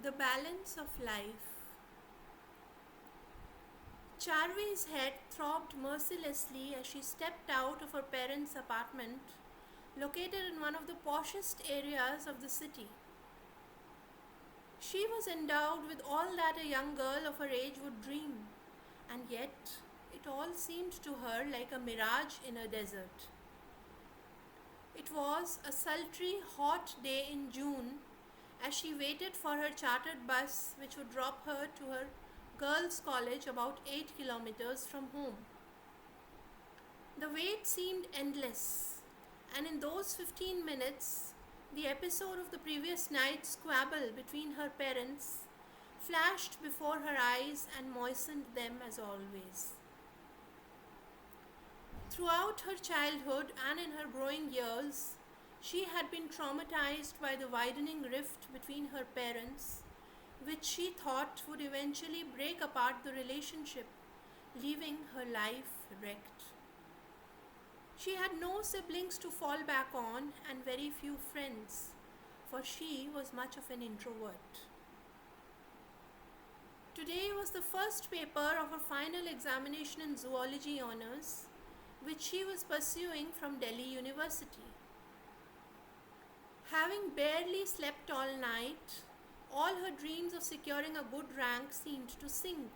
The balance of life. Charvi's head throbbed mercilessly as she stepped out of her parents' apartment, located in one of the poshest areas of the city. She was endowed with all that a young girl of her age would dream, and yet it all seemed to her like a mirage in a desert. It was a sultry, hot day in June as she waited for her chartered bus, which would drop her to her girls' college about 8 kilometers from home. The wait seemed endless, and in those 15 minutes, the episode of the previous night's squabble between her parents flashed before her eyes and moistened them as always. Throughout her childhood and in her growing years, she had been traumatized by the widening rift between her parents, which she thought would eventually break apart the relationship, leaving her life wrecked. She had no siblings to fall back on and very few friends, for she was much of an introvert. Today was the first paper of her final examination in zoology honors, which she was pursuing from Delhi University. Having barely slept all night, all her dreams of securing a good rank seemed to sink.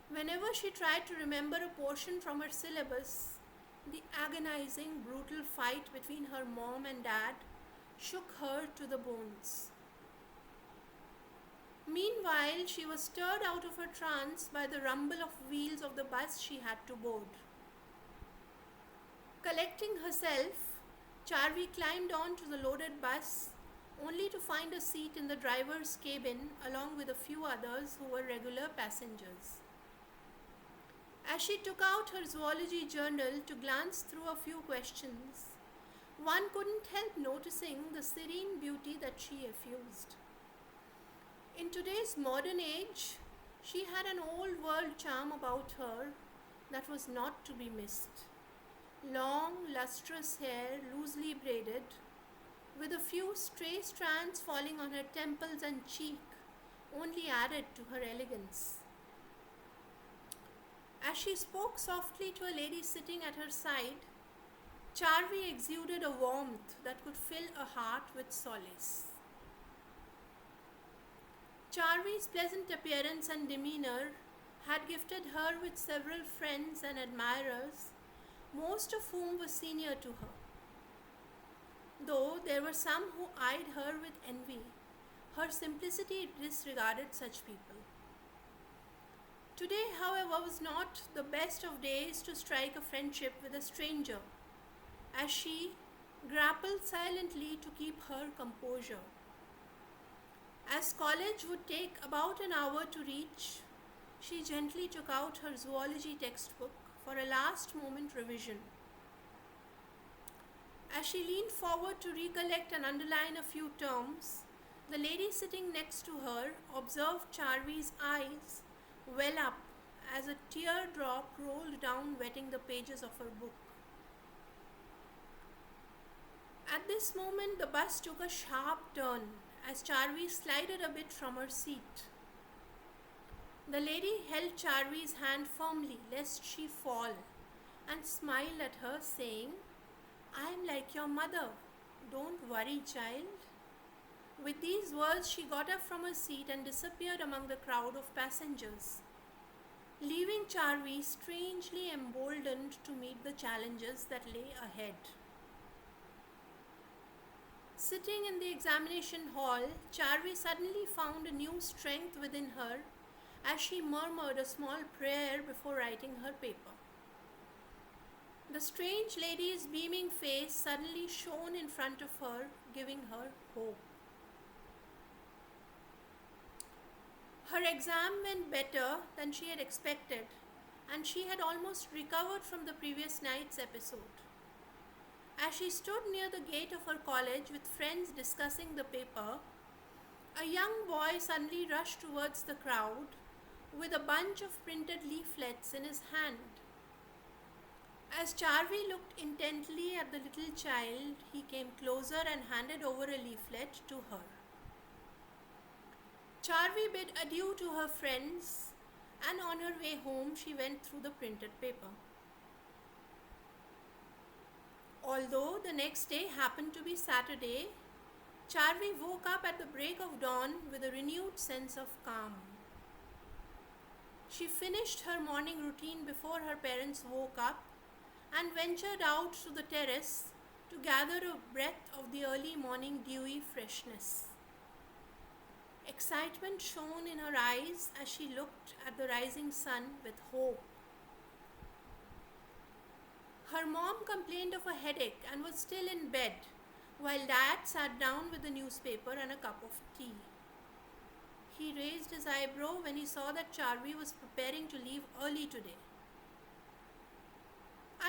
Whenever she tried to remember a portion from her syllabus, the agonizing, brutal fight between her mom and dad shook her to the bones. Meanwhile, she was stirred out of her trance by the rumble of wheels of the bus she had to board. Collecting herself, Charvi climbed onto the loaded bus, only to find a seat in the driver's cabin along with a few others who were regular passengers. As she took out her zoology journal to glance through a few questions, one couldn't help noticing the serene beauty that she effused. In today's modern age, she had an old world charm about her that was not to be missed. Long, lustrous hair, loosely braided, with a few stray strands falling on her temples and cheek, only added to her elegance. As she spoke softly to a lady sitting at her side, Charvi exuded a warmth that could fill a heart with solace. Charvi's pleasant appearance and demeanor had gifted her with several friends and admirers, most of whom were senior to her. Though there were some who eyed her with envy, her simplicity disregarded such people. Today, however, was not the best of days to strike a friendship with a stranger, as she grappled silently to keep her composure. As college would take about an hour to reach, she gently took out her zoology textbook for a last moment revision. As she leaned forward to recollect and underline a few terms, the lady sitting next to her observed Charvi's eyes well up as a teardrop rolled down, wetting the pages of her book. At this moment, the bus took a sharp turn as Charvi slided a bit from her seat. The lady held Charvi's hand firmly lest she fall and smiled at her, saying, "I'm like your mother. Don't worry, child." With these words, she got up from her seat and disappeared among the crowd of passengers, leaving Charvi strangely emboldened to meet the challenges that lay ahead. Sitting in the examination hall, Charvi suddenly found a new strength within her as she murmured a small prayer before writing her paper. The strange lady's beaming face suddenly shone in front of her, giving her hope. Her exam went better than she had expected, and she had almost recovered from the previous night's episode. As she stood near the gate of her college with friends discussing the paper, a young boy suddenly rushed towards the crowd with a bunch of printed leaflets in his hand. As Charvi looked intently at the little child, he came closer and handed over a leaflet to her. Charvi bid adieu to her friends, and on her way home she went through the printed paper. Although the next day happened to be Saturday, Charvi woke up at the break of dawn with a renewed sense of calm. She finished her morning routine before her parents woke up and ventured out to the terrace to gather a breath of the early morning dewy freshness. Excitement shone in her eyes as she looked at the rising sun with hope. Her mom complained of a headache and was still in bed, while Dad sat down with the newspaper and a cup of tea. He raised his eyebrow when he saw that Charvi was preparing to leave early today.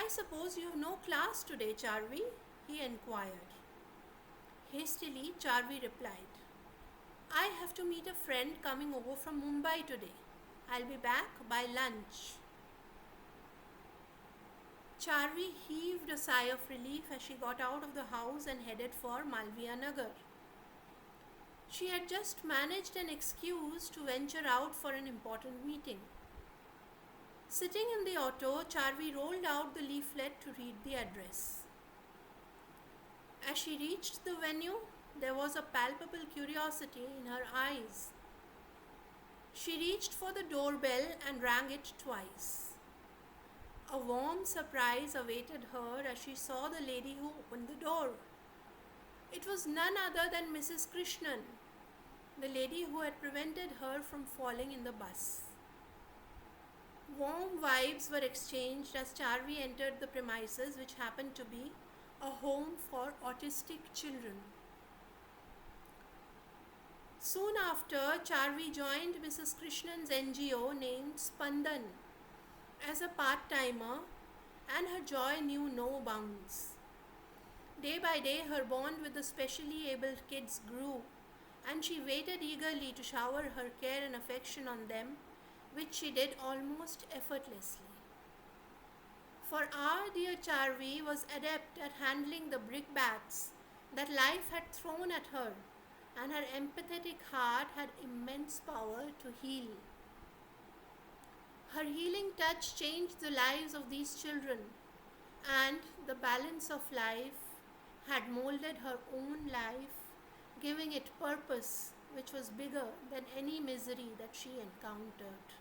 "I suppose you have no class today, Charvi?" he inquired. Hastily, Charvi replied, "I have to meet a friend coming over from Mumbai today. I'll be back by lunch." Charvi heaved a sigh of relief as she got out of the house and headed for Malviya Nagar. She had just managed an excuse to venture out for an important meeting. Sitting in the auto, Charvi rolled out the leaflet to read the address. As she reached the venue, there was a palpable curiosity in her eyes. She reached for the doorbell and rang it twice. A warm surprise awaited her as she saw the lady who opened the door. It was none other than Mrs. Krishnan, the lady who had prevented her from falling in the bus. Warm vibes were exchanged as Charvi entered the premises, which happened to be a home for autistic children. Soon after, Charvi joined Mrs. Krishnan's NGO named Spandan as a part-timer, and her joy knew no bounds. Day by day, her bond with the specially abled kids grew, and she waited eagerly to shower her care and affection on them, which she did almost effortlessly. For our dear Charvi was adept at handling the brickbats that life had thrown at her, and her empathetic heart had immense power to heal. Her healing touch changed the lives of these children, and the balance of life had molded her own life, giving it purpose which was bigger than any misery that she encountered.